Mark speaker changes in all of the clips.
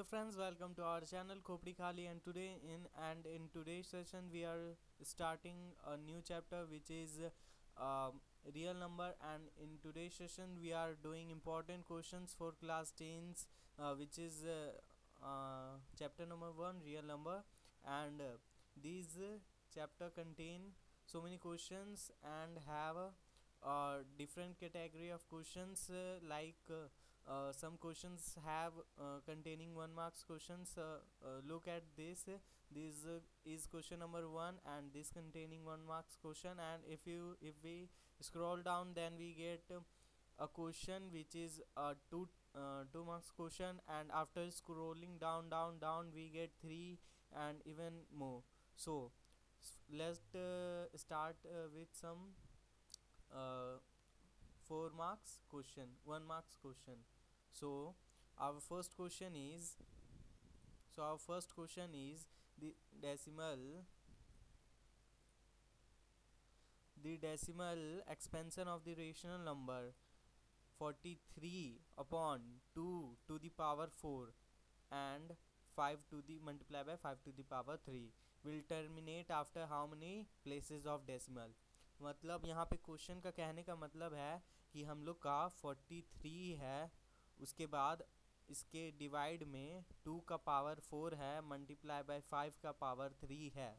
Speaker 1: Hello friends, welcome to our channel Khopri Khali, and in today's session we are starting a new chapter which is real number. And in today's session we are doing important questions for class 10s, which is chapter number 1, real number. And these chapter contain so many questions and have different category of questions, some questions have containing 1 marks questions. Look at this is question number 1, and this containing 1 marks question. And if we scroll down, then we get a question which is a 2 marks question, and after scrolling down we get 3 and even more. So let's start with some uh, 4 marks question, 1 marks question. So our first question is our first question is the decimal expansion of the rational number 43 upon 2 to the power 4 and 5 to the multiply by 5 to the power 3 will terminate after how many places of decimal. मतलब यहाँ पे question का कहने का मतलब है कि हम लोग का 43 है, उसके बाद इसके डिवाइड में 2 का पावर 4 है, मल्टीप्लाई बाय 5 का पावर 3 है।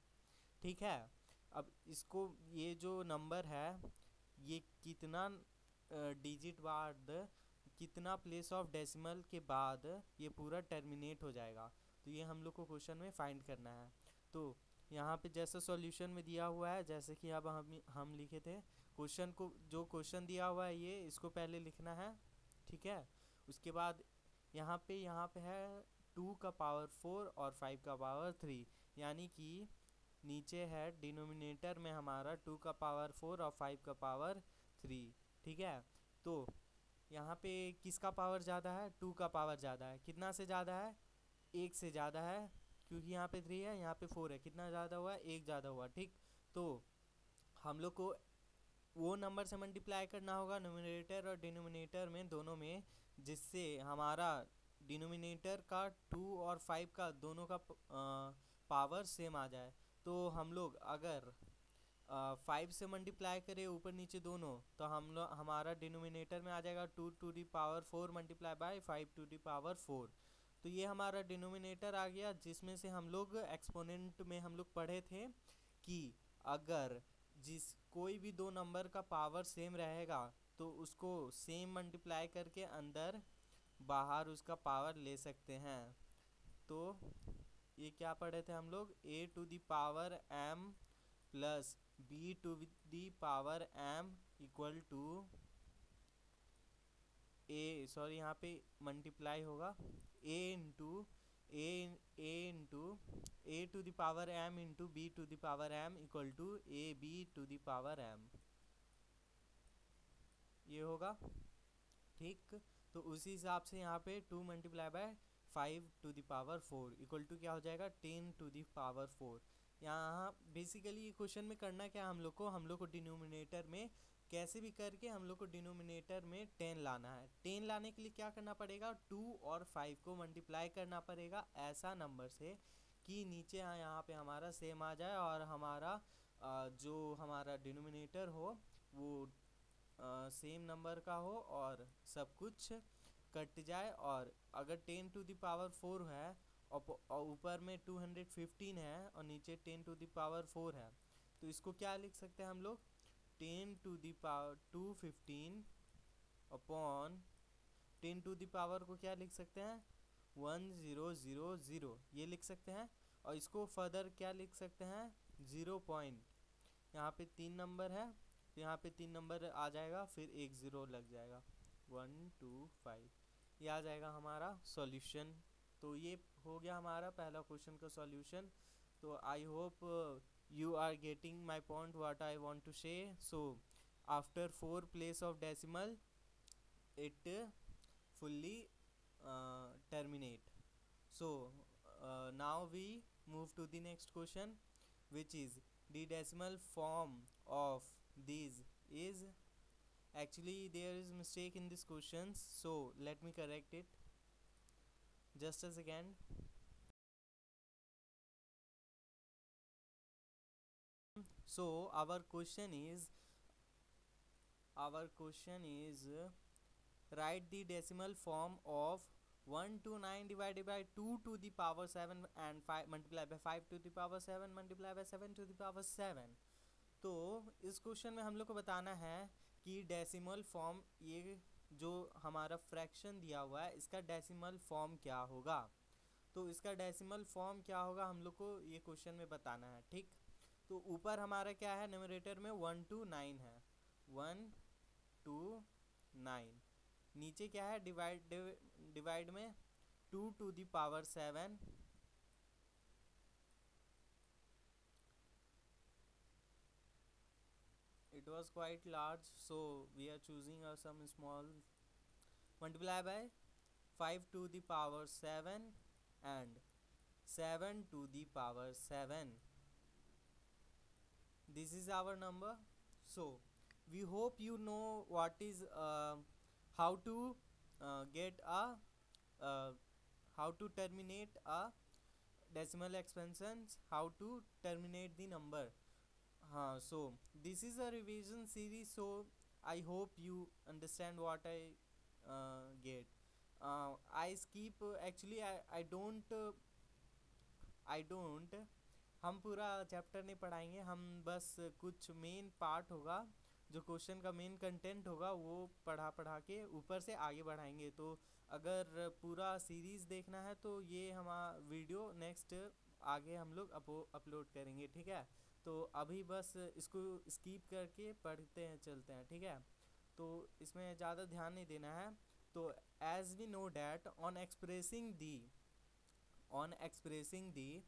Speaker 1: ठीक है, अब इसको ये जो नंबर है ये कितना डिजिट बाद, कितना प्लेस ऑफ डेसिमल के बाद ये पूरा टर्मिनेट हो जाएगा, तो ये हम लोग को क्वेश्चन में फाइंड करना है। तो यहाँ पे जैसे सॉल्यूशन में दिया हुआ है, जैसे कि अब हम लिखे थे क्वेश्चन को, जो क्वेश्चन दिया हुआ है ये इसको पहले लिखना है। ठीक है, उसके बाद यहाँ पे है 2 का पावर 4 और 5 का पावर 3, यानी कि नीचे है डिनोमिनेटर में हमारा 2 का पावर 4 और 5 का पावर 3। ठीक है, तो यहाँ पे किसका पावर ज़्यादा है? 2 का पावर ज़्यादा है। कितना से ज़्यादा है? 1 से ज़्यादा है, क्योंकि यहाँ पे 3 है, यहाँ पे 4 है। कितना ज़्यादा हुआ? 1 ज़्यादा हुआ। ठीक, तो हम लोग को वो नंबर से मल्टीप्लाई करना होगा न्यूमरेटर और डिनोमिनेटर में, दोनों में, जिससे हमारा डिनोमिनेटर का 2 और 5 का दोनों का पावर सेम आ जाए। तो हम लोग अगर 5 से मल्टीप्लाई करें ऊपर नीचे दोनों, तो हम लोग हमारा डिनोमिनेटर में आ जाएगा 2 to the power 4 multiply by 5 to the power 4। तो ये हमारा डिनोमिनेटर आ गया, जिसमें से हम लोग एक्सपोनेंट में हम लोग पढ़े थे कि अगर जिस कोई भी दो नंबर का पावर सेम रहेगा तो उसको सेम मल्टीप्लाई करके अंदर बाहर उसका पावर ले सकते हैं। तो ये क्या पढ़े थे हम लोग? A to the power M plus B to the power M equal to A, sorry यहाँ पे मल्टीप्लाई होगा, A into A into A to the power M into B to the power M equal to A B to the power M, ये होगा। ठीक, तो उसी हिसाब से यहाँ पे 2 multiply by 5 to the power 4 equal to क्या हो जाएगा? 10 टू द पावर 4। यहाँ बेसिकली क्वेश्चन में करना क्या, हम लोग को डिनोमिनेटर में कैसे भी करके हम लोग को डिनोमिनेटर में 10 लाना है। 10 लाने के लिए क्या करना पड़ेगा? 2 और 5 को मल्टीप्लाई करना पड़ेगा ऐसा नंबर से कि नीचे यहाँ पे हमारा सेम आ जाए, और हमारा जो हमारा डिनोमिनेटर हो वो सेम नंबर का हो और सब कुछ कट जाए। और अगर 10 टू द पावर 4 है और ऊपर में 215 है और नीचे 10 टू द पावर 4 है, तो इसको क्या लिख सकते हैं हम लोग? 10 to the power 215 upon 10 to the power को क्या लिख सकते हैं? 1000, ये लिख सकते हैं। और इसको फर्दर क्या लिख सकते हैं? 0 पॉइंट, यहाँ पे 3 नंबर है तो यहाँ पे 3 नंबर आ जाएगा, फिर एक ज़ीरो लग जाएगा, 125, ये आ जाएगा हमारा सॉल्यूशन। तो ये हो गया हमारा पहला क्वेश्चन का सॉल्यूशन। तो I hope you are getting my point what I want to say. So after 4 place of decimal it fully terminate. So now we move to the next question, which is the decimal form of these is, actually there is mistake in this questions, so let me correct it. just a second. So our question is write the decimal form of 129 divided by 2 to the power 7 and 5 multiply by 5 to the power 7 multiply by 7 to the power 7. तो इस question में हम लोग को बताना है कि decimal form, ये जो हमारा फ्रैक्शन दिया हुआ है इसका डेसिमल फॉर्म क्या होगा। तो इसका डेसिमल फॉर्म क्या होगा हम लोग को ये क्वेश्चन में बताना है, ठीक। तो ऊपर हमारा क्या है, न्यूमरेटर में 1 to 9 है, 1 to 9। नीचे क्या है, डिवाइड में 2 to the power 7, it was quite large so we are choosing some small, multiply by 5 to the power 7 and 7 to the power 7. This is our number. So we hope you know what is how to get a how to terminate a decimal expansions, how to terminate the number. So this is a revision series, so I hope you understand what I get. I skip actually I don't हम पूरा chapter नहीं पढ़ाएंगे, हम बस कुछ main part होगा जो question का मेन कंटेंट होगा वो पढ़ा के ऊपर से आगे बढ़ाएंगे। तो अगर पूरा सीरीज़ देखना है तो ये हमारा वीडियो नेक्स्ट आगे हम लोग अपलोड करेंगे, ठीक है। तो अभी बस इसको स्किप करके पढ़ते हैं, चलते हैं, ठीक है। तो इसमें ज़्यादा ध्यान नहीं देना है। तो as we know that on expressing the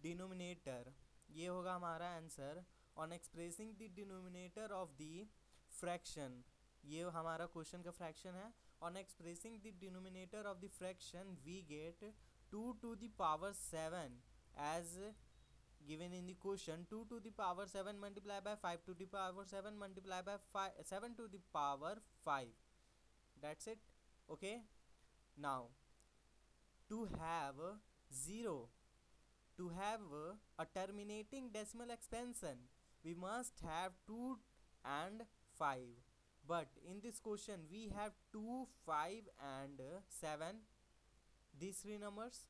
Speaker 1: denominator, ये होगा हमारा answer. On expressing the denominator of the fraction, ये हमारा क्वेश्चन का फ्रैक्शन है। On expressing the denominator of the fraction we get 2 to the power 7 as given in the question, 2 to the power 7 multiplied by 5 to the power 7 multiplied by 7 to the power 5. That's it. Okay, now to have 0, to have a terminating decimal expansion we must have 2 and 5, but in this question we have 2, 5 and 7, these three numbers.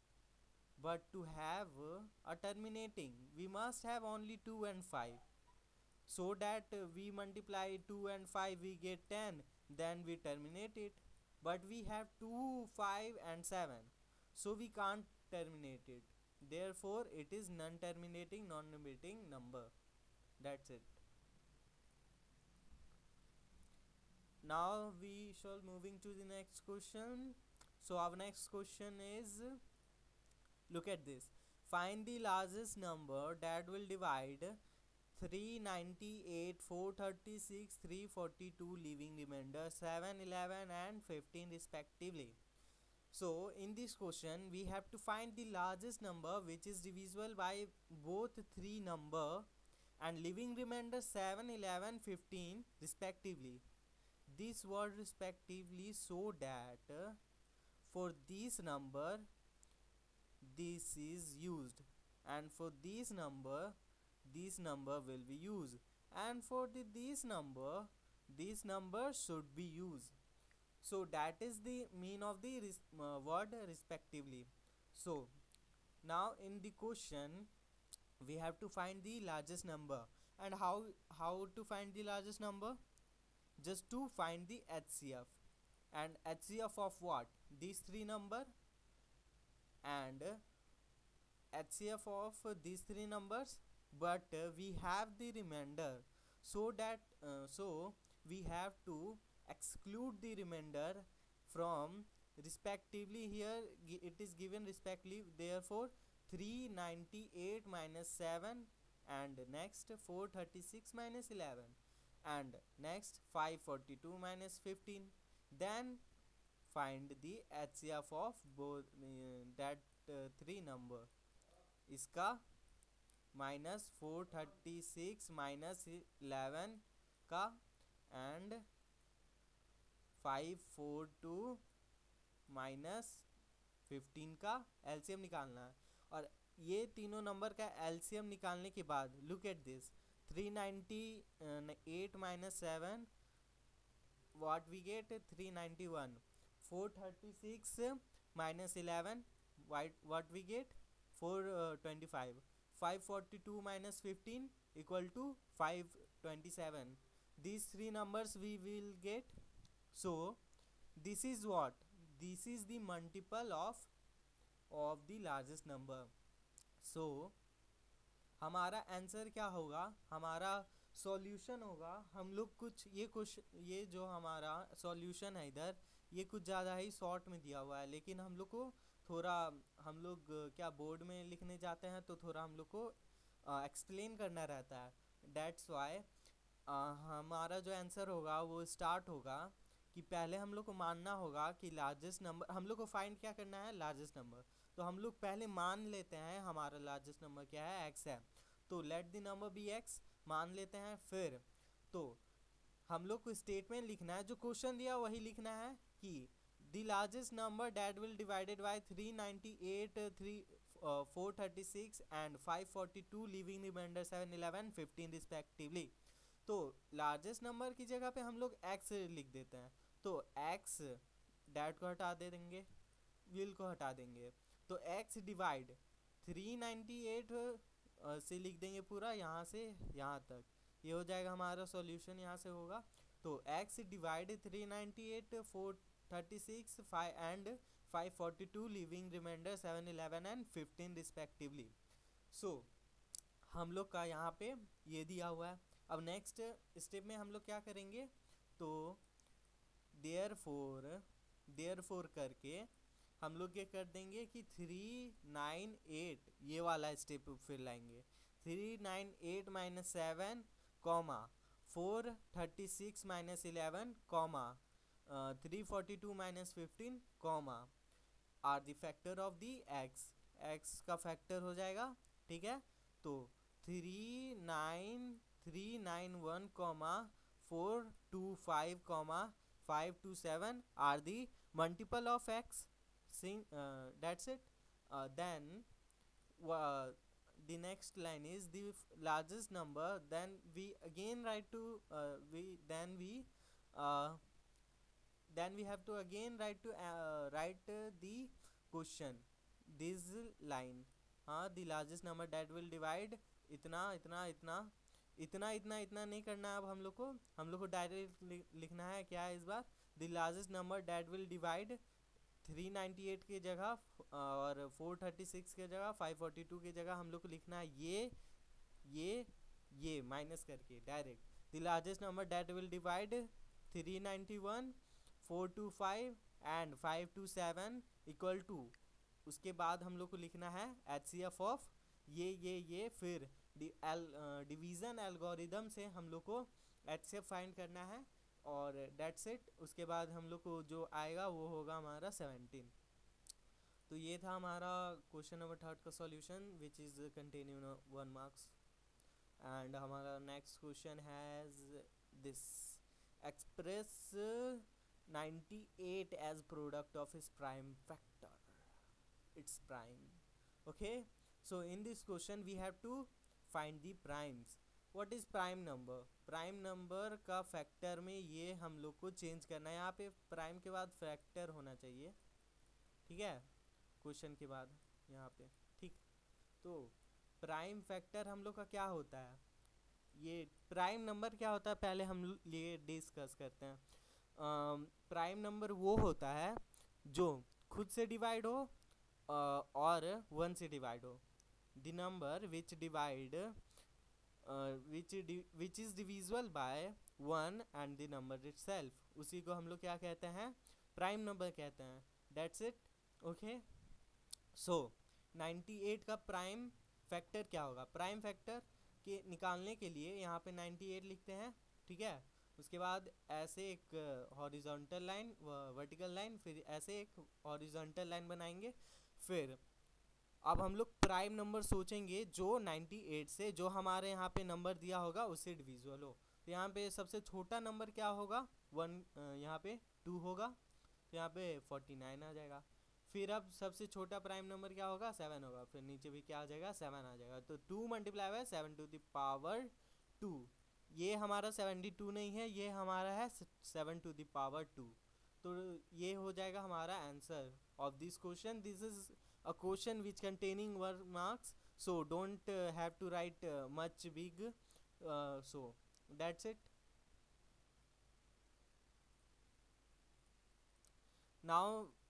Speaker 1: But to have a terminating we must have only 2 and 5, so that we multiply 2 and 5 we get 10, then we terminate it. But we have 2, 5 and 7, so we can't terminate it, therefore it is non-terminating non-limiting number. That's it. Now we shall moving to the next question. So our next question is, look at this, find the largest number that will divide 398, 436, 342, leaving remainder 7, 11 and 15 respectively. So in this question we have to find the largest number which is divisible by both three number and leaving remainder 7, 11, 15 respectively. This word respectively, so that for this number this is used, and for this number will be used, and for this number should be used. So that is the mean of the word respectively. So now in the question we have to find the largest number, and how to find the largest number, just to find the HCF. And HCF of what, these three number, and HCF of these three numbers, but we have the remainder, so that so we have to exclude the remainder from respectively. Here it is given respectively, therefore 398 minus 7, and next 436 minus 11, and next 542 minus 15. Then find the HCF of both that three number. इसका -436 minus 11 का, and 542 minus 15 का LCM निकालना है। और ये तीनों number का LCM निकालने के बाद look at this, 398 minus 7, what we get, 391, 436 minus 11, what we get, 425, 542 minus 15 equal to 527. These three numbers we will get. So this is what, this is the multiple of the largest number. So हमारा answer क्या होगा, हमारा solution होगा, हम लोग कुछ ये जो हमारा सॉल्यूशन है इधर, ये कुछ ज़्यादा ही शॉर्ट में दिया हुआ है, लेकिन हम लोग को थोड़ा, हम लोग क्या बोर्ड में लिखने जाते हैं तो थोड़ा हम लोग को एक्सप्लेन करना रहता है। डेट्स वाई हमारा जो आंसर होगा वो स्टार्ट होगा कि पहले हम लोग को मानना होगा कि लार्जेस्ट नंबर, हम लोग को फाइंड क्या करना है, लार्जेस्ट नंबर। तो हम लोग पहले मान लेते हैं हमारा लार्जेस्ट नंबर क्या है, एक्स है, तो let the number be X मान लेते हैं। फिर तो हम लोग को स्टेटमेंट लिखना है, जो क्वेश्चन दिया वही लिखना है कि the largest number that will divided by 398, 436 and 542 leaving remainder 7, 11, 15 respectively. तो लार्जेस्ट नंबर की जगह पे हम लोग एक्स लिख देते हैं, तो एक्स डैट को हटा दे देंगे, विल को हटा देंगे, तो एक्स डिवाइड 398 से लिख देंगे पूरा यहाँ से यहाँ तक, ये हो जाएगा हमारा सॉल्यूशन, यहाँ से होगा। तो x divide 398, 436, 5 and 542 leaving remainder 7, 11 and 15 respectively. So हम लोग का यहाँ पे ये दिया हुआ है। अब नेक्स्ट स्टेप में हम लोग क्या करेंगे, तो देयरफॉर करके हम लोग ये कर देंगे कि 398 ये वाला स्टेप फिर लाएंगे, 398 minus 7 comma 436 minus 11 comma 342 minus 15 comma are the factor of the X का फैक्टर हो जाएगा, ठीक है। तो 391 comma 425 comma 527 are the multiple of X, that's it. Then the next line is the largest number, then we again write to then we have to again write the question, this line, the largest number that will divide इतना इतना इतना इतना इतना इतना नहीं करना है। अब हम लोग को डायरेक्ट लिखना है क्या है इस बार, the largest number that will divide 398 की जगह और 436 की जगह 542 की जगह हम लोग को लिखना है ये माइनस करके direct, the largest number that will divide 391, 425 and 527 equal to, उसके बाद हम लोग को लिखना है HCF ऑफ ये फिर डिवीज़न एल्गोरिदम से हम लोग को HCF फाइंड करना है, और डेट्स इट। उसके बाद हम लोग को जो आएगा वो होगा हमारा 17। तो ये था हमारा क्वेश्चन नंबर 3 का solution which is contain in 1 marks. And हमारा next question has this, express 98 as product of its prime factor, its prime. Okay, so in this question we have to find the primes. What is prime number, prime number का factor में ये हम लोग को change करना है, यहाँ पे प्राइम के बाद फैक्टर होना चाहिए, ठीक है, क्वेश्चन के बाद यहाँ पे, ठीक। तो प्राइम फैक्टर हम लोग का क्या होता है, ये प्राइम नंबर क्या होता है पहले हम ये डिस्कस करते हैं। प्राइम नंबर वो होता है जो खुद से डिवाइड हो और 1 से डिवाइड हो, the number which divide which is divisible by 1 and the number itself, उसी को हम लोग क्या कहते हैं, प्राइम नंबर कहते हैं, that's it। ओके, सो 98 का प्राइम फैक्टर क्या होगा, प्राइम फैक्टर के निकालने के लिए यहाँ पे 98 लिखते हैं, ठीक है। उसके बाद ऐसे एक हॉरिजॉन्टल लाइन, वर्टिकल लाइन, फिर ऐसे एक हॉरिजॉन्टल लाइन बनाएंगे। फिर अब हम लोग प्राइम नंबर सोचेंगे जो 98 से जो हमारे यहाँ पे नंबर दिया होगा उससे डिविजिबल हो। तो यहाँ पे सबसे छोटा नंबर क्या होगा, 1, यहाँ पे 2 होगा, तो यहाँ पे 49 आ जाएगा। फिर अब सबसे छोटा प्राइम नंबर क्या होगा, 7 होगा, फिर नीचे भी क्या आ जाएगा, 7 आ जाएगा। तो 2 multiply by 7 to the power 2, ये हमारा 72 नहीं है, ये हमारा है 7 टू द पावर 2। तो ये हो जाएगा हमारा answer of this question. This is a question which containing 1 marks, so don't have to write much big, so that's it. Now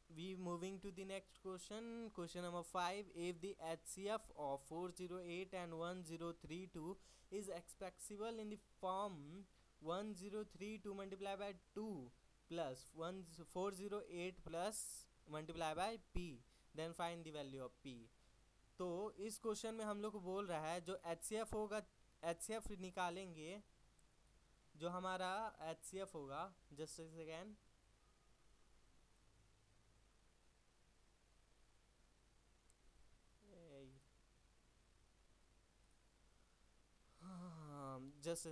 Speaker 1: we moving to the next question. Question number 5. If the HCF of 408 and 1032 is expressible in the form 1032 multiplied by 2 plus 408 plus multiplied by p, then find the value of p. तो इस question में हम लोग को बोल रहा है जो HCF होगा, HCF निकालेंगे, जो हमारा HCF होगा, just a second, just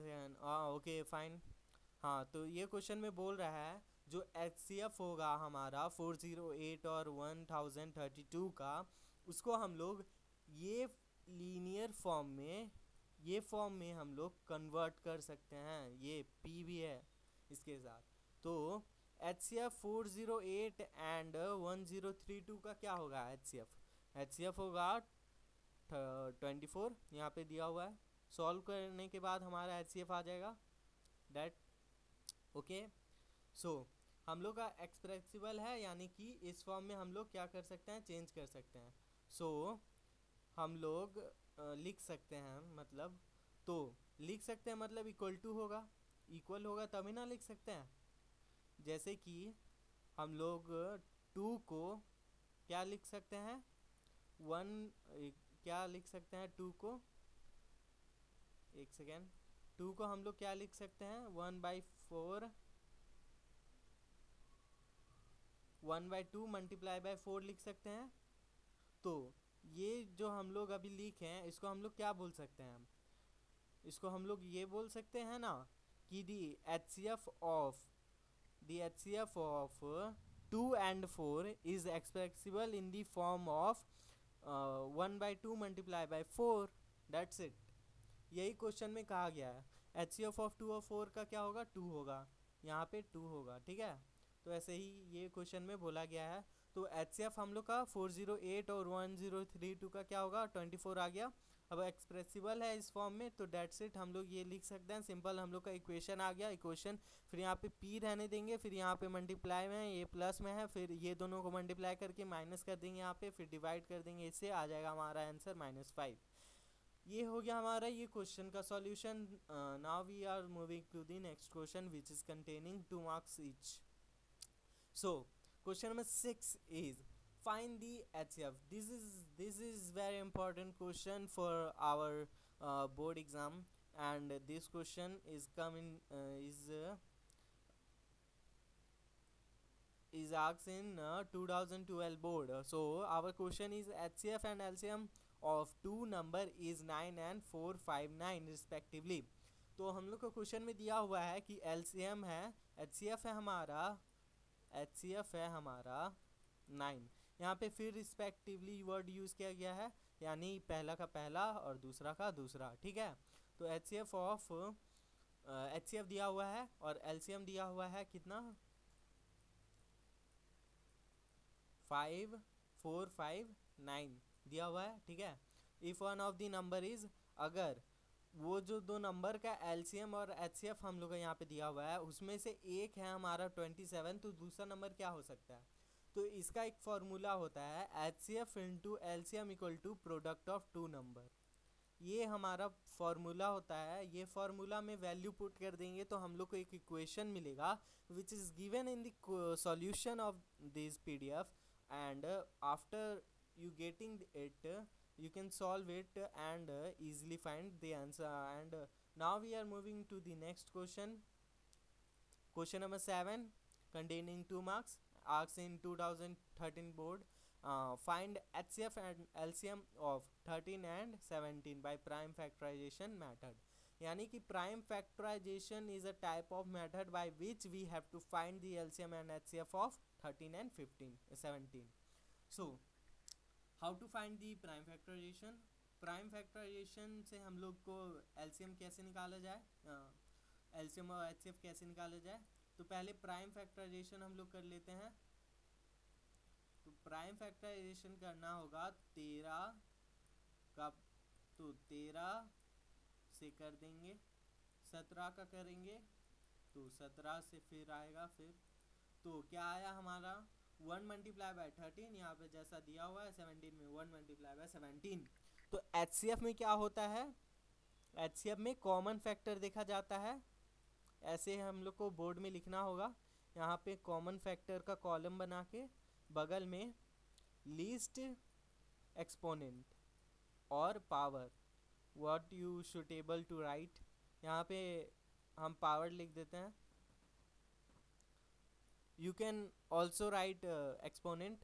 Speaker 1: okay fine. हाँ, तो ये क्वेश्चन में बोल रहा है जो HCF होगा हमारा 408 और 1032 का, उसको हम लोग ये लीनियर फॉर्म में, ये फॉर्म में हम लोग कन्वर्ट कर सकते हैं। ये P भी है इसके साथ। तो HCF 408 एंड 1032 का क्या होगा HCF होगा 24, यहाँ पे दिया हुआ है। सॉल्व करने के बाद हमारा HCF आ जाएगा डेट। ओके, सो हम लोग का एक्सप्रेसिबल है, यानी कि इस फॉर्म में हम लोग क्या कर सकते हैं, चेंज कर सकते हैं। सो हम लोग लिख सकते हैं, मतलब तो लिख सकते हैं, मतलब इक्वल होगा तभी ना लिख सकते हैं। जैसे कि हम लोग 2 को क्या लिख सकते हैं, 1, क्या लिख सकते हैं 2 को, एक सेकेंड, 2 को हम लोग क्या लिख सकते हैं, 1/4, 1/2 मल्टीप्लाई बाय 4 लिख सकते हैं। तो ये जो हम लोग अभी लिखे हैं, इसको हम लोग क्या बोल सकते हैं, इसको हम लोग ये बोल सकते हैं ना कि the HCF of 2 and 4 is expressible in the form of 1/2 multiplied by 4, that's it। यही क्वेश्चन में कहा गया है। HCF ऑफ 2 और 4 का क्या होगा, 2 होगा, यहाँ पे 2 होगा, ठीक है। तो ऐसे ही ये क्वेश्चन में बोला गया है। तो HCF हम लोग का 408 और 1032 का क्या होगा, 24 आ गया। अब एक्सप्रेसिबल है इस फॉर्म में, तो डेट्स इट, हम लोग ये लिख सकते हैं सिंपल। हम लोग का इक्वेशन आ गया, इक्वेशन, फिर यहाँ पे P रहने देंगे, फिर यहाँ पे मल्टीप्लाई में है, ये प्लस में है, फिर ये दोनों को मल्टीप्लाई करके माइनस कर देंगे यहाँ पे, फिर डिवाइड कर देंगे, इससे आ जाएगा हमारा आंसर -5। ये हो गया हमारा ये क्वेश्चन का solution. Now we are moving to the next question which is containing 2 marks each. So question number 6 is find the HCF. This is very important question for our board exam, and this question is is asked in 2012 board. So our question is HCF and LCM of two number is 9 and 459 respectively. तो हम लोग को question में दिया हुआ है कि LCM है, HCF है हमारा 9। यहाँ पे फिर रिस्पेक्टिवली वर्ड यूज़ किया गया है, यानी पहला का पहला और दूसरा का दूसरा, ठीक है। तो HCF दिया हुआ है और LCM दिया हुआ है कितना, 5 4 5 9 दिया हुआ है, ठीक है। If one of the number is, अगर वो जो दो नंबर का LCM और HCF हम लोग का यहाँ पे दिया हुआ है, उसमें से एक है हमारा 27, तो दूसरा नंबर क्या हो सकता है। तो इसका एक फॉर्मूला होता है HCF into LCM equal to product of two number. ये हमारा फॉर्मूला होता है। ये फॉर्मूला में वैल्यू पुट कर देंगे तो हम लोग को एक इक्वेशन मिलेगा which is given in the solution of this PDF, and after you getting it you can solve it and easily find the answer. And now we are moving to the next question number 7 containing 2 marks, asked in 2013 board. Find HCF and LCM of 13 and 17 by prime factorization method. यानी कि prime factorization is a type of method by which we have to find the LCM and HCF of 13 and 17. So how to find the prime factorization. Prime factorization से हम लोग को LCM कैसे निकाला जाए, LCM और एचसीएफ कैसे निकाला जाए। तो पहले प्राइम फैक्टराइजेशन हम लोग कर लेते हैं। तो प्राइम फैक्टराइजेशन करना होगा 13 का, तो 13 से कर देंगे, 17 का करेंगे तो 17 से फिर आएगा, फिर तो क्या आया हमारा 1 मल्टीप्लाई बाय 13, यहाँ पे जैसा दिया हुआ है 17 में 1 मल्टीप्लाई बाय 17। तो एचसीएफ में क्या होता है, एचसीएफ में कॉमन फैक्टर देखा जाता है। ऐसे हम लोग को बोर्ड में लिखना होगा, यहाँ पे कॉमन फैक्टर का कॉलम बना के बगल में लीस्ट एक्सपोनेंट और power, what you should able to write. यहाँ पे हम पावर लिख देते हैं। You can also write exponent,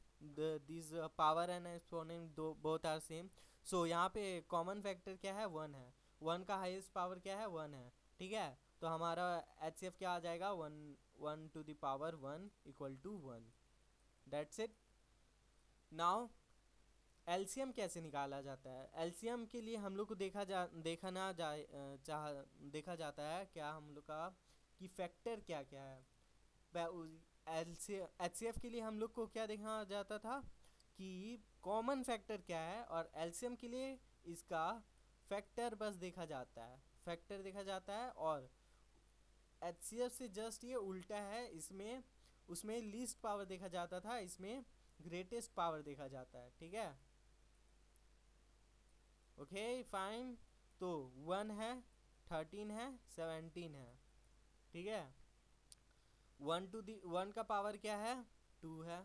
Speaker 1: these power and exponent both are same. So यहाँ पे common factor क्या है, 1 है, 1 का हाईएस्ट पावर क्या है, 1 है, ठीक है। तो हमारा HCF क्या आ जाएगा, 1 to the power 1 equal to 1। That's it। Now LCM कैसे निकाला जाता है। LCM के लिए हम लोग को देखा जाता है क्या हम लोग का कि फैक्टर क्या क्या है। HCF के लिए हम लोग को क्या देखा जाता था कि कॉमन फैक्टर क्या है, और LCM के लिए इसका फैक्टर बस देखा जाता है, फैक्टर देखा जाता है। और HCF से जस्ट ये उल्टा है, इसमें उसमें लीस्ट पावर देखा जाता था, इसमें ग्रेटेस्ट पावर देखा जाता है, ठीक है। Okay fine. तो 1 है, 13 है, 17 है, ठीक है। 1 का पावर क्या है, 2 है,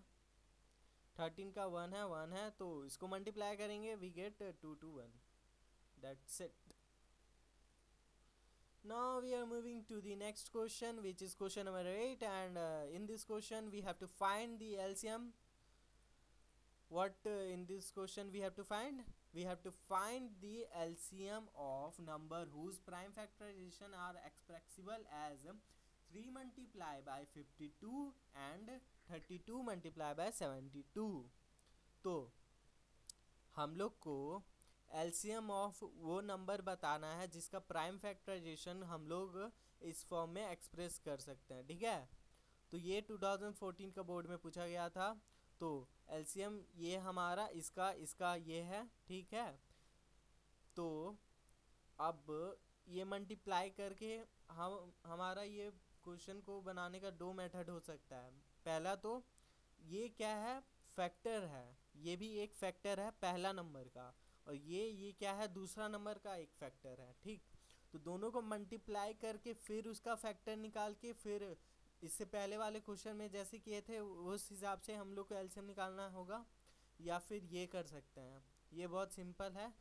Speaker 1: 13 का 1 है, तो इसको मल्टीप्लाई करेंगे, we get 2 to 1। That's it. Now we are moving to the next question, which is question number 8, and in this question we have to find the LCM. What in this question we have to find? We have to find the LCM of number whose prime factorization are expressible as 3 multiply by 52 and 32 multiply by 72। तो हम लोग को LCM of वो number बताना है जिसका prime factorisation हम लोग इस फॉर्म में एक्सप्रेस कर सकते हैं, ठीक है। तो ये 2014 का बोर्ड में पूछा गया था। तो एलसीएम ये हमारा इसका ये है, ठीक है। तो अब ये मल्टीप्लाई करके हमारा ये क्वेश्चन को बनाने का 2 मेथड हो सकता है। पहला तो ये क्या है, फैक्टर है, ये भी एक फैक्टर है पहला नंबर का, और ये क्या है, दूसरा नंबर का एक फैक्टर है, ठीक। तो दोनों को मल्टीप्लाई करके फिर उसका फैक्टर निकाल के फिर इससे पहले वाले क्वेश्चन में जैसे किए थे उस हिसाब से हम लोग को एलसीएम निकालना होगा, या फिर ये कर सकते हैं। ये बहुत सिंपल है,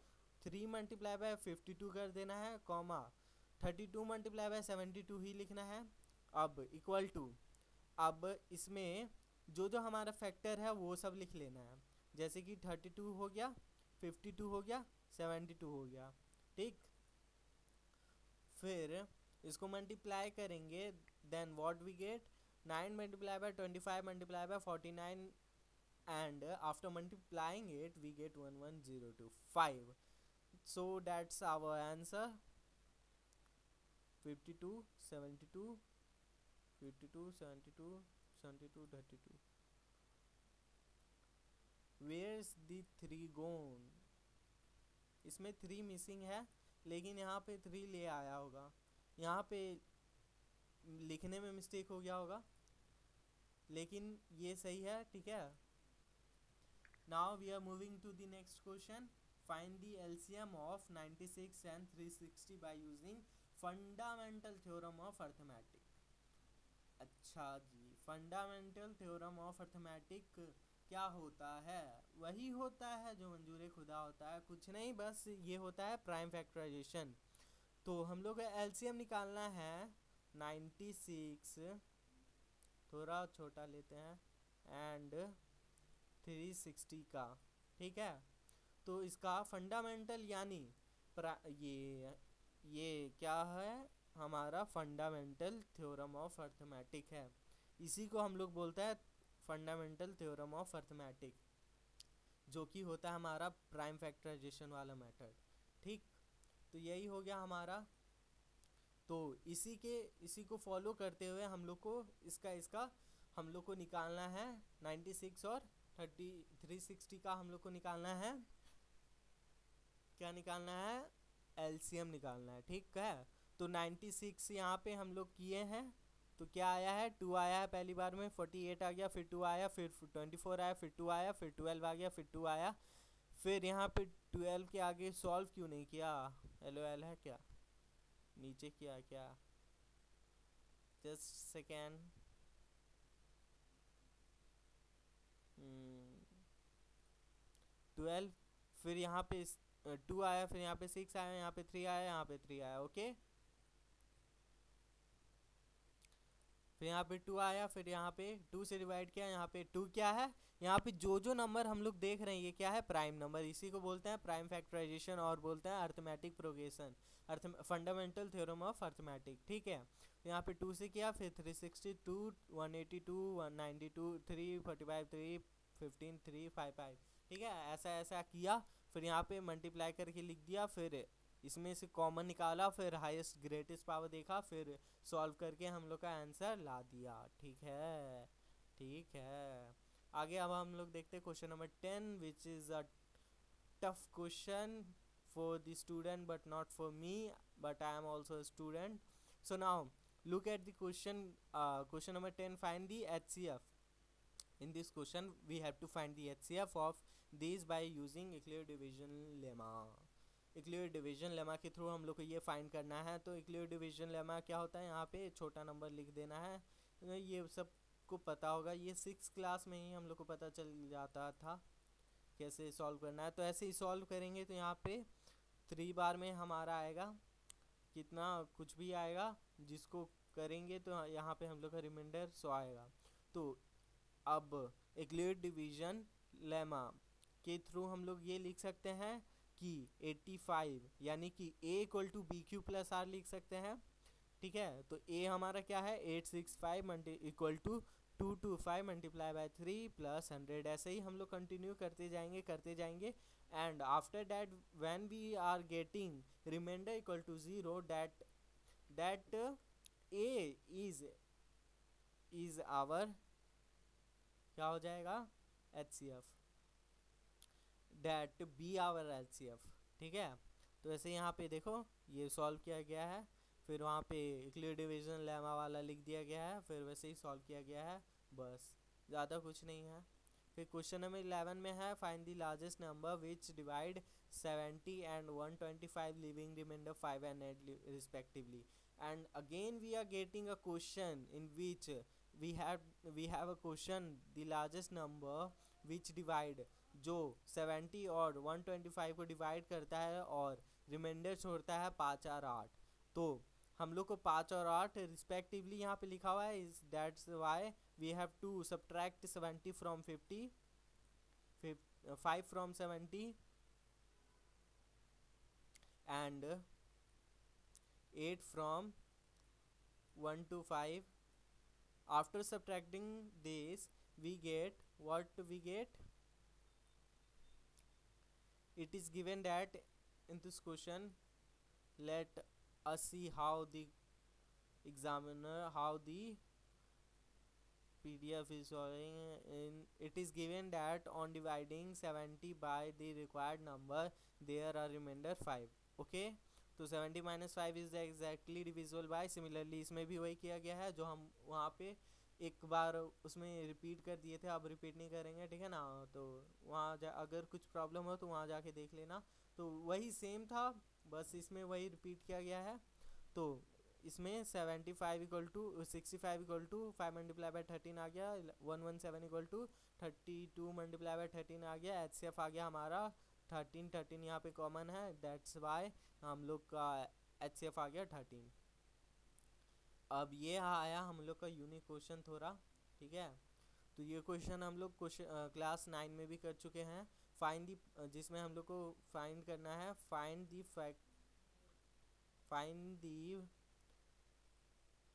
Speaker 1: 3 मल्टीप्लाई बाय 52 कर देना है, कॉमा 32 मल्टीप्लाई बाय 72 ही लिखना है। अब इक्वल टू, अब इसमें जो जो हमारा फैक्टर है वो सब लिख लेना है, जैसे कि 32 हो गया, 52 हो गया, 72 हो गया, ठीक। फिर इसको मल्टीप्लाई करेंगे, then what we get 9 multiply by 25 multiply by 49, and after multiplying it we get 11025। so that's our answer, 52 72 52 72 72 32। where's the 3 gone? इसमें 3 मिसिंग है, लेकिन यहाँ पे 3 ले आया होगा, यहाँ पे लिखने में मिस्टेक हो गया होगा, लेकिन ये सही है, ठीक है। Now we are moving to the next question. Find the LCM of 96 and 360 by using fundamental theorem of arithmetic। अच्छा जी, फंडामेंटल थ्योरम ऑफ अर्थमेटिक क्या होता है? वही होता है जो मंजूर खुदा होता है, कुछ नहीं, बस ये होता है प्राइम फैक्टराइजेशन। तो हम लोग का एलसीएम निकालना है 96, थोड़ा छोटा लेते हैं, एंड 360 का, ठीक है। तो इसका फंडामेंटल यानी ये क्या है, हमारा फंडामेंटल थ्योरम ऑफ अर्थमेटिक है, इसी को हम लोग बोलते हैं फंडामेंटल थ्योरम ऑफ अर्थमेटिक। जो कि होता है हमारा प्राइम फैक्टराइजेशन वाला मेथड। ठीक, तो यही हो गया हमारा। तो इसी को फॉलो करते हुए हम लोग को इसका हम लोग को निकालना है 96 और 360 का हम लोग को निकालना है, क्या निकालना है, एलसीएम निकालना है। ठीक है, तो 96 यहाँ पे हम लोग किए हैं, तो क्या आया है, 2 आया है पहली बार में, 48 आ गया, फिर 2 आया, फिर 24 आया, फिर 2 आया, फिर 12 आ गया, फिर 2 आया। फिर यहाँ पे 12 के आगे सॉल्व क्यों नहीं किया, LOL है क्या, नीचे किया क्या, जस्ट सेकेंड। 12, फिर यहाँ पे 2 आया, फिर यहाँ पे 6 आया, यहाँ पे 3 आया, यहाँ पे 3 आया, ओके। फिर यहाँ पे 2 आया, फिर यहाँ पे 2 से डिवाइड किया, यहाँ पे 2 क्या है, यहाँ पे जो नंबर हम लोग देख रहे हैं ये क्या है, प्राइम नंबर। इसी को बोलते हैं प्राइम फैक्टराइजेशन और बोलते हैं arithmetic progression, fundamental theorem of arithmetic. ठीक है, यहाँ पे 2 से किया, फिर 362, 182, 192, 345, 315, 355। ठीक है, ऐसा ऐसा किया, फिर यहाँ पे मल्टीप्लाई करके लिख दिया, फिर इसमें से कॉमन निकाला, फिर हाईएस्ट ग्रेटेस्ट पावर देखा, फिर सॉल्व करके हम लोग का आंसर ला दिया। ठीक है, ठीक है। आगे अब हम लोग देखते हैं question number 10, which is a tough question for the student but not for me, but I am also a student. So now look at the question number 10, find the HCF. In this question we have to find the HCF of these by using Euclid division lemma. Euclid division lemma के through हम लोग को ये find करना है। तो इक्लियर division lemma क्या होता है, यहाँ पे छोटा नंबर लिख देना है, ये सब को पता होगा, ये 6 क्लास में ही हम लोग को पता चल जाता था कैसे सॉल्व करना है। तो ऐसे ही सॉल्व करेंगे, तो यहाँ पे 3 बार में हमारा आएगा कितना, कुछ भी आएगा, जिसको करेंगे तो यहाँ पे हम लोग का रिमाइंडर 100 आएगा। तो अब इक्लियर डिवीजन लेमा के थ्रू हम लोग ये लिख सकते हैं कि 85 यानी कि a equal to B Q plus R लिख सकते हैं। ठीक है, तो a हमारा क्या है, 865 equal to 225 multiply by 3 plus 100। ऐसे ही हम लोग कंटिन्यू करते जाएंगे and after that when we are getting remainder equal to 0, that a is our क्या हो जाएगा, HCF, that be our LCF। ठीक है, तो ऐसे यहाँ पे देखो ये सॉल्व किया गया है, फिर वहाँ पे क्लियर डिवीजन लेमा वाला लिख दिया गया है, फिर वैसे ही सॉल्व किया गया है, बस ज़्यादा कुछ नहीं है। फिर क्वेश्चन नंबर 11 में है, find the largest number which divide 70 and 125 leaving remainder 5 and 8 respectively. And again we are getting a question in which we have a question, the largest number which divide, जो 70 और 125 को divide करता है और reminder छोड़ता है 5 और 8। तो हम लोग को 5 और 8 रिस्पेक्टिवली यहाँ पे लिखा हुआ है, is that's why we have to subtract 70 from 50, 5 from 70 and 8 from 1 to 5. After subtracting this we get what we get. It is given that in this question, let us see how the PDF is showing. It is given that on dividing 70 by the required number there are remainder 5. okay, तो 70 minus 5 is exactly divisible by. Similarly इसमें भी वही किया गया है जो हम वहाँ पे एक बार उसमें रिपीट कर दिए थे, अब रिपीट नहीं करेंगे। ठीक है ना, तो वहाँ अगर कुछ प्रॉब्लम हो तो वहाँ जाके देख लेना। तो वही सेम था, बस इसमें वही रिपीट किया गया है। तो इसमें 75 equal to 65 equal to 5 multiply by 13 आ गया, 117 इक्वल टू 32 मल्टीप्लाई बाय 13 आ गया, HCF आ गया हमारा 13 यहाँ पे कॉमन है, दैट्स वाई हम लोग का HCF आ गया 13। अब ये आया हम लोग का यूनिक क्वेश्चन थोड़ा। ठीक है, तो ये क्वेश्चन हम लोग क्लास 9 में भी कर चुके हैं। फाइंड दी, जिसमें हम लोग को फाइंड करना है, find the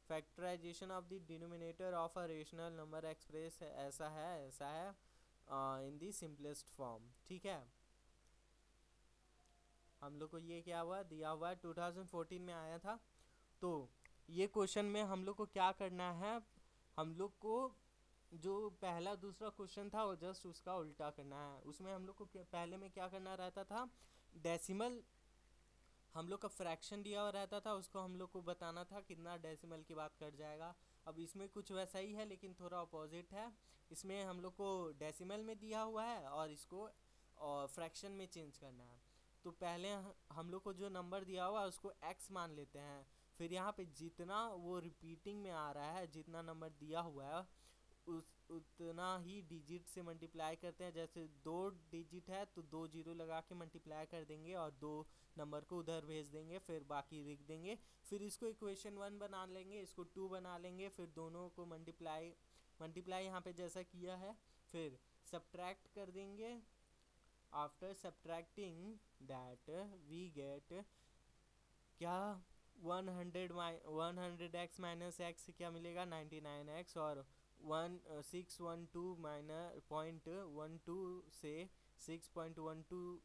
Speaker 1: factorisation of the denominator of a rational number express ऐसा है। In the simplest form. ठीक है, हम लोग को ये क्या हुआ दिया हुआ है 2014 में आया था। तो ये क्वेश्चन में हम लोग को क्या करना है, हम लोग को जो पहला दूसरा क्वेश्चन था वो जस्ट उसका उल्टा करना है। उसमें हम लोग को पहले में क्या करना रहता था, डेसिमल हम लोग का फ्रैक्शन दिया हुआ रहता था, उसको हम लोग को बताना था कितना डेसिमल की बात कट जाएगा। अब इसमें कुछ वैसा ही है लेकिन थोड़ा अपोजिट है। इसमें हम लोग को डेसिमल में दिया हुआ है और इसको और फ्रैक्शन में चेंज करना है। तो पहले हम लोग को जो नंबर दिया हुआ है उसको x मान लेते हैं। फिर यहाँ पे जितना वो रिपीटिंग में आ रहा है, जितना नंबर दिया हुआ है उस उतना ही डिजिट से मल्टीप्लाई करते हैं। जैसे 2 डिजिट है तो 2 जीरो लगा के मल्टीप्लाई कर देंगे और 2 नंबर को उधर भेज देंगे, फिर बाकी लिख देंगे। फिर इसको इक्वेशन 1 बना लेंगे, इसको 2 बना लेंगे, फिर दोनों को मल्टीप्लाई मल्टीप्लाई यहाँ पे जैसा किया है, फिर सब्ट्रैक्ट कर देंगे। After subtracting that we get क्या 100 एक्स माइनस एक्स क्या मिलेगा 99 एक्स, और 612 माइनस 0.12 से 6.12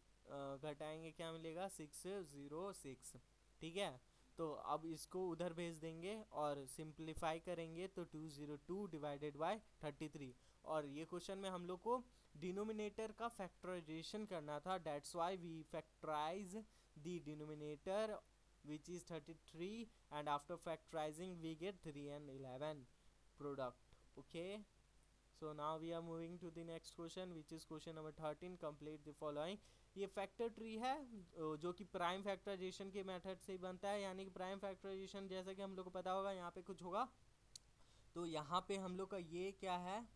Speaker 1: घटाएंगे क्या मिलेगा 606। ठीक है, तो अब इसको उधर भेज देंगे और सिंप्लीफाई करेंगे तो 202 डिवाइडेड बाय 33। और ये क्वेश्चन में हम लोग को डिनोमिनेटर का फैक्टराइजेशन करना था, that's why we factorise the denominator which is 33, and after factorizing we get 3 and 11 product. Okay, so now we are moving to the next question which is question number 13, complete the following। ये factor tree है जो कि prime factorisation के method से ही बनता है, यानी कि प्राइम फैक्टराइजेशन जैसा कि हम लोग को पता होगा यहाँ पे कुछ होगा। तो यहाँ पे हम लोग का ये क्या है,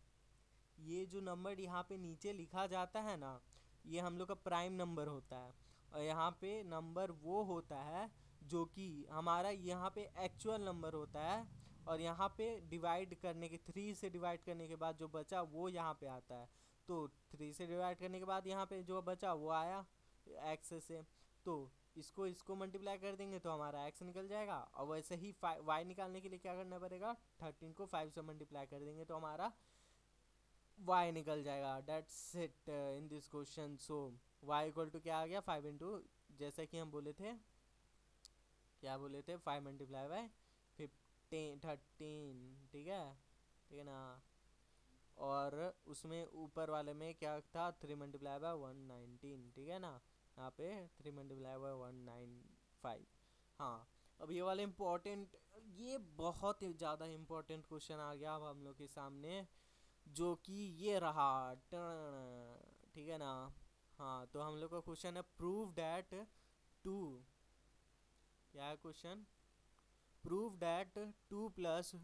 Speaker 1: ये जो नंबर यहाँ पे नीचे लिखा जाता है ना, ये हम लोग का प्राइम नंबर होता है। और यहाँ पे नंबर वो होता है जो कि हमारा यहाँ पे एक्चुअल नंबर होता है, और यहाँ पे डिवाइड करने के 3 से डिवाइड करने के बाद जो बचा वो यहाँ पे आता है। तो 3 से डिवाइड करने के बाद यहाँ पे जो बचा वो आया एक्स से, तो इसको मल्टीप्लाई कर देंगे तो हमारा एक्स निकल जाएगा। और वैसे ही वाई निकालने के लिए क्या करना पड़ेगा, 13 को 5 से मल्टीप्लाई कर देंगे तो हमारा y निकल जाएगा। That's it in this question. So y equal to क्या आ गया 5 इंटू, जैसा कि हम बोले थे, क्या बोले थे 5 मल्टीप्लाई बाय 13। ठीक है, ठीक है ना। और उसमें ऊपर वाले में क्या था 3 मल्टीप्लाई बाय 119। ठीक है ना, यहाँ पे 3 मल्टीप्लाई बाय 195। हाँ, अब ये वाले इम्पोर्टेंट, ये बहुत ही ज़्यादा इम्पोर्टेंट क्वेश्चन आ गया अब हम लोग के सामने, जो कि ये रहा। ठीक है ना। हाँ, तो हम लोग का क्वेश्चन है प्रूव डैट 2, क्या है question, prove that 2 plus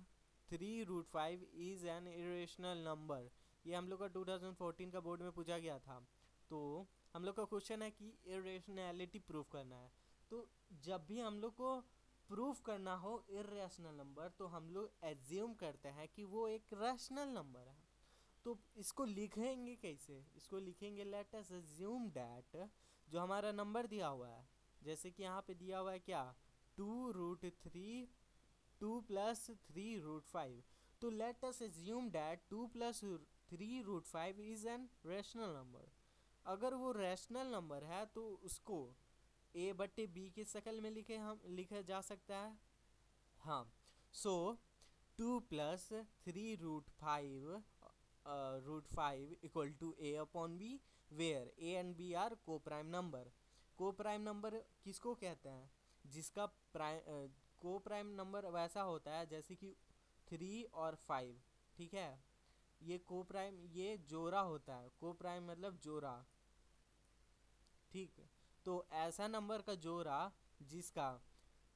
Speaker 1: 3 root 5 is an irrational number. ये हम लोग का 2014 का बोर्ड में पूछा गया था। तो हम लोग का क्वेश्चन है कि इरेशनैलिटी प्रूव करना है। तो जब भी हम लोग को प्रूफ करना हो इरेशनल नंबर, तो हम लोग एज्यूम करते हैं कि वो एक रैशनल नंबर है। तो इसको लिखेंगे कैसे, इसको लिखेंगे लेट अस अज्यूम डैट, जो हमारा नंबर दिया हुआ है, जैसे कि यहाँ पे दिया हुआ है क्या 2√3 2 प्लस 3√5। तो late us assume that 2 plus 3√5 is an rational number. अगर वो रैशनल नंबर है तो उसको a बट्टे b की शक्ल में लिखा जा सकता है। हाँ, so 2 plus 3√5 equal to a upon b, where a and b are coprime number. Coprime number किसको कहते हैं, जिसका को प्राइम नंबर वैसा होता है जैसे कि 3 और 5। ठीक है, ये को प्राइम, ये जोड़ा होता है, को प्राइम मतलब जोड़ा। ठीक है, तो ऐसा नंबर का जोड़ा जिसका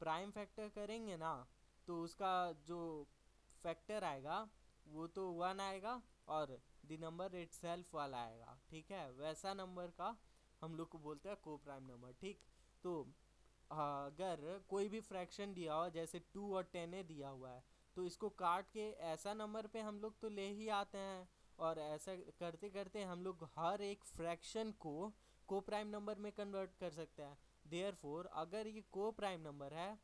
Speaker 1: प्राइम फैक्टर करेंगे ना, तो उसका जो फैक्टर आएगा वो तो 1 आएगा और द नंबर इटसेल्फ वाला आएगा। ठीक है, वैसा नंबर का हम लोग को बोलते हैं को प्राइम नंबर। ठीक, तो अगर कोई भी फ्रैक्शन दिया हो, जैसे 2 और 10 दिया हुआ है, तो इसको काट के ऐसा नंबर पे हम लोग तो ले ही आते हैं, और ऐसा करते करते हम लोग हर एक फ्रैक्शन को प्राइम नंबर में कन्वर्ट कर सकते हैं। देयरफॉर अगर ये को प्राइम नंबर है,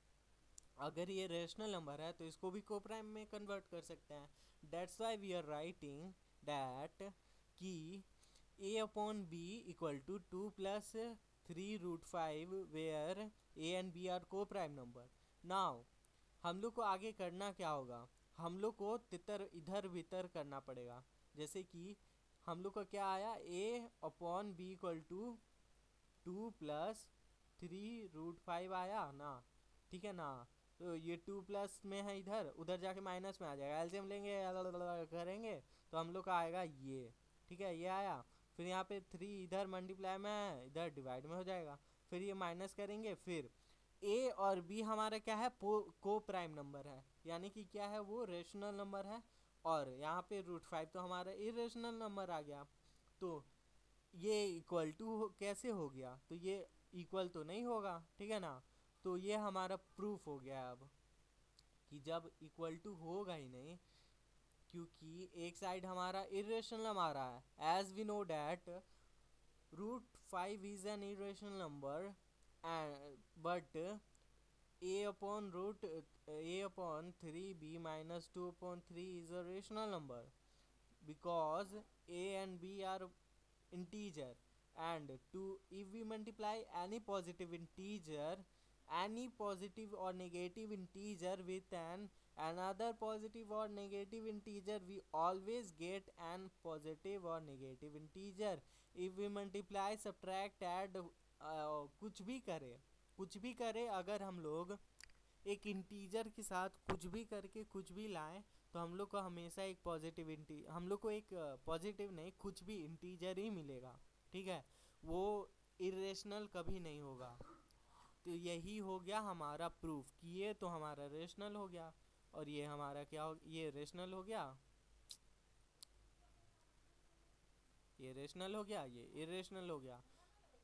Speaker 1: अगर ये रेशनल नंबर है, तो इसको भी को प्राइम में कन्वर्ट कर सकते हैं। That's why we are writing that कि a upon b equal to 2 plus 3 root 5 where a and b are co-prime number. Now हम लोग को आगे करना क्या होगा, हम लोग को तितर इधर भीतर करना पड़ेगा। जैसे कि हम लोग का क्या आया, a upon b equal to 2 plus 3 root 5 आया ना, ठीक है ना। तो ये 2 प्लस में है इधर, उधर जाके माइनस में आ जाएगा, एलसीएम लेंगे करेंगे तो हम लोग का आएगा ये, ठीक है, ये आया। फिर यहाँ पे 3 इधर मल्टीप्लाई में है, इधर डिवाइड में हो जाएगा। फिर ये माइनस करेंगे, फिर ए और बी हमारा क्या है, को प्राइम नंबर है, यानी कि क्या है वो रेशनल नंबर है। और यहाँ पे रूट 5 तो हमारा इरेशनल नंबर आ गया। तो ये इक्वल टू कैसे हो गया, तो ये इक्वल तो नहीं होगा, ठीक है ना। तो ये हमारा प्रूफ हो गया अब कि जब इक्वल टू होगा ही नहीं, क्योंकि एक साइड हमारा इरेशनल नंबर आ रहा है। As we know that root 5 is an irrational number but a upon 3b minus 2 upon 3 is a rational number because a and b are integer, and if we multiply any positive or negative integer with another positive or negative integer, we always get an positive or negative integer. If we multiply, subtract, add, कुछ भी करे अगर हम लोग एक integer के साथ कुछ भी करके कुछ भी लाएं, तो हम लोग को हमेशा एक हम लोग को एक पॉजिटिव नहीं, कुछ भी इंटीजर ही मिलेगा, ठीक है, वो इरेशनल कभी नहीं होगा। तो यही हो गया हमारा प्रूफ कि ये तो हमारा रेशनल हो गया और ये हमारा क्या हो, ये रेशनल हो गया, ये रेशनल हो गया, ये इरेशनल हो गया।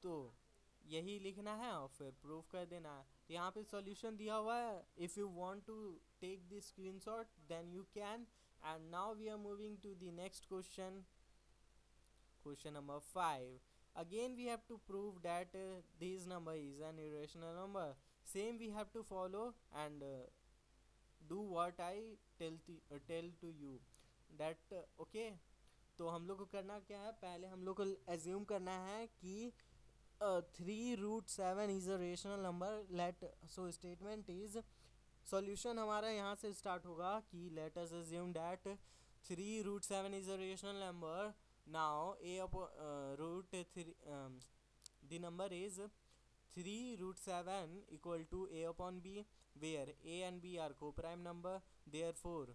Speaker 1: तो यही लिखना है और फिर प्रूफ कर देना है। तो यहाँ पे सॉल्यूशन दिया हुआ है, if you want to take this screenshot then you can. And now we are moving to the next question, question number 5. Again we have to prove that this number is an irrational number. Same we have to follow and do what I tell to you that okay. तो हम लोग को करना क्या है, पहले हम लोग को एज्यूम करना है कि 3√7 is a rational number. Let so statement is, solution हमारा यहाँ से स्टार्ट होगा कि let us assume that 3√7 is a rational number. Now a root 3 the number is 3√7 equal to a upon b, where a and b are co-prime number. Therefore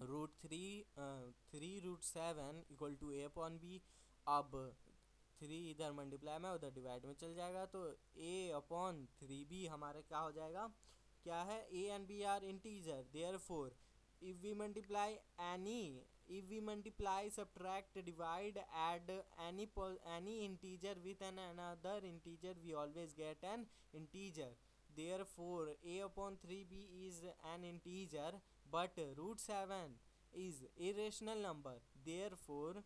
Speaker 1: √3 equal to a upon b. अब 3 इधर multiply में उधर divide में चल जाएगा, तो a upon 3b हमारा क्या हो जाएगा, क्या है, a and b are integer. Therefore if we multiply, subtract, divide, add any integer with another integer, we always get an integer. Therefore a upon 3b is an integer, but √7 is irrational number. Therefore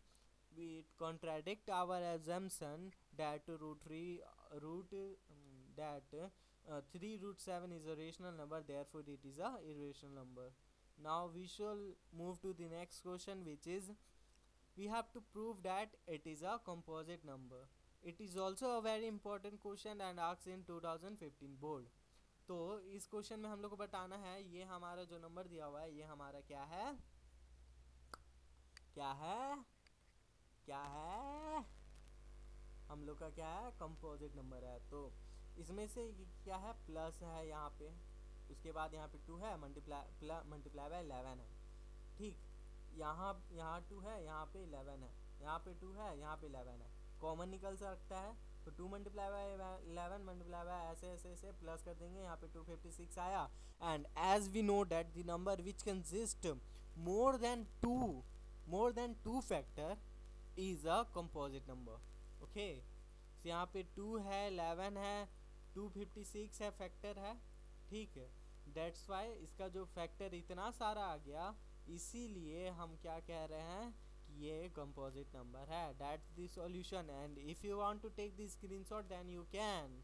Speaker 1: we contradict our assumption that 3√7 is a rational number, therefore it is a irrational number. Now we shall move to the next question, which is we have to prove that it is a composite number. It is also a very important question and asked in 2015 board. तो इस question में हम लोग को बताना है ये हमारा जो नंबर दिया हुआ है ये हमारा क्या है, क्या है, क्या है, हम लोग का क्या है, कंपोजिट नंबर है। तो इसमें से क्या है, प्लस है यहाँ पे, उसके बाद यहाँ पे 2 है, मल्टीप्लाई बाय 11 है, ठीक, यहाँ 2 है, यहाँ पे 11 है, यहाँ पे 2 है, यहाँ पे 11 है, कॉमन निकल सकता है, तो 2 मल्टीप्लाई बाय 11 मल्टीप्लाई बाय ऐसे प्लस कर देंगे, यहाँ पे 256 आया। And as we know that the number which consist more than two factor is a composite number. Okay, यहाँ पे 2 है, 11 है, 256 है, फैक्टर है, ठीक है, दैट्स वाई इसका जो फैक्टर इतना सारा आ गया, इसीलिए हम क्या कह रहे हैं कि ये कंपोजिट नंबर है। That's the solution, and if you want to take the screenshot then you can.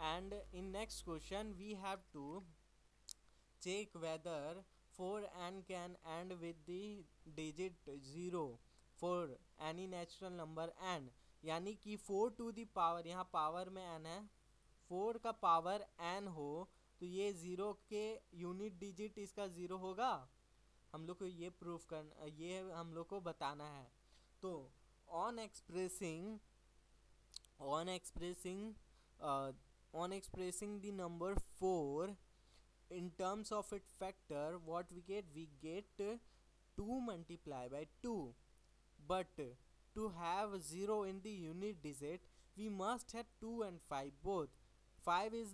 Speaker 1: And in next question we have to check whether 4n can end with the digit 0 for any natural number n, यानी कि 4 to the power, यहाँ power में n है, 4 का power n हो तो ये 0 के यूनिट डिजिट इसका 0 होगा। हम लोग को ये प्रूफ करना, ये हम लोग को बताना है। तो on expressing on expressing on expressing the number 4 in terms of its factor, what we get 2 multiply by 2, but to have 0 in the unit digit we must have 2 and 5 both. 5 is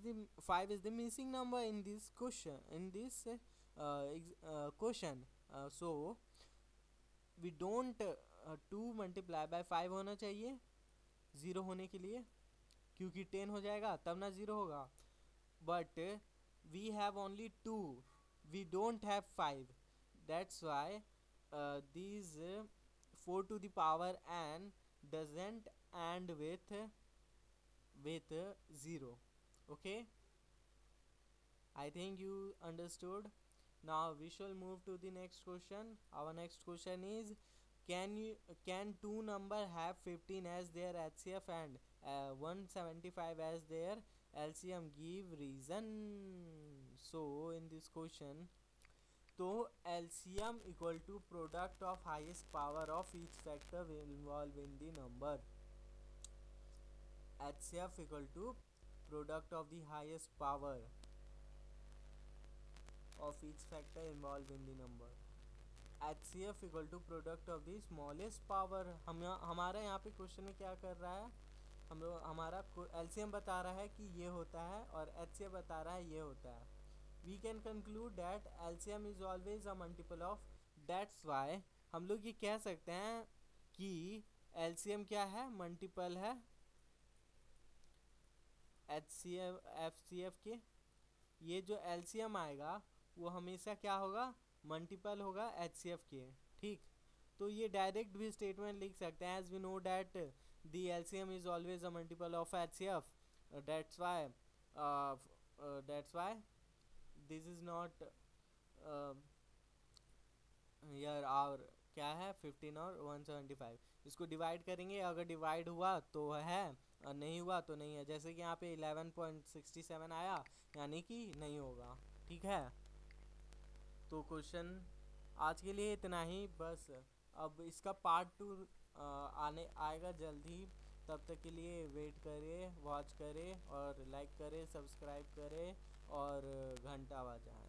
Speaker 1: the missing number in this question, in this question, so we don't 2 multiply by 5 होना चाहिए 0 होने के लिए, क्योंकि 10 हो जाएगा तब ना 0 होगा। But we have only 2, we don't have 5, that's why these 4 to the power n doesn't end with 0. Okay, I think you understood. Now we shall move to the next question. Our next question is, can two number have 15 as their HCF and 175 as their LCM? Give reason. So in this question, तो LCM equal to product of highest power of each factor will involve in the number. HCF equal to product of the highest power of each factor involved in the number. HCF equal to product of the smallest power. हमारा यहाँ पे question में क्या कर रहा है, हम लोग हमारा LCM बता रहा है कि ये होता है और HCF बता रहा है ये होता है। We can conclude that LCM is always a multiple of, that's why हम लोग ये कह सकते हैं कि LCM क्या है, मल्टीपल है HCF के। ये जो LCM आएगा वो हमेशा क्या होगा, मल्टीपल होगा HCF के। ठीक, तो ये डायरेक्ट भी स्टेटमेंट लिख सकते हैं, as we know that the LCM is always a multiple of HCF, that's why this is not यार और क्या है 15 और 175, इसको डिवाइड करेंगे, अगर डिवाइड हुआ तो है और नहीं हुआ तो नहीं है। जैसे कि यहाँ पे 11.67 आया यानी कि नहीं होगा। ठीक है, तो क्वेश्चन आज के लिए इतना ही बस। अब इसका पार्ट 2 आने आएगा जल्दी, तब तक के लिए वेट करें, वॉच करें और लाइक करें, सब्सक्राइब करें और घंटा बजाएं।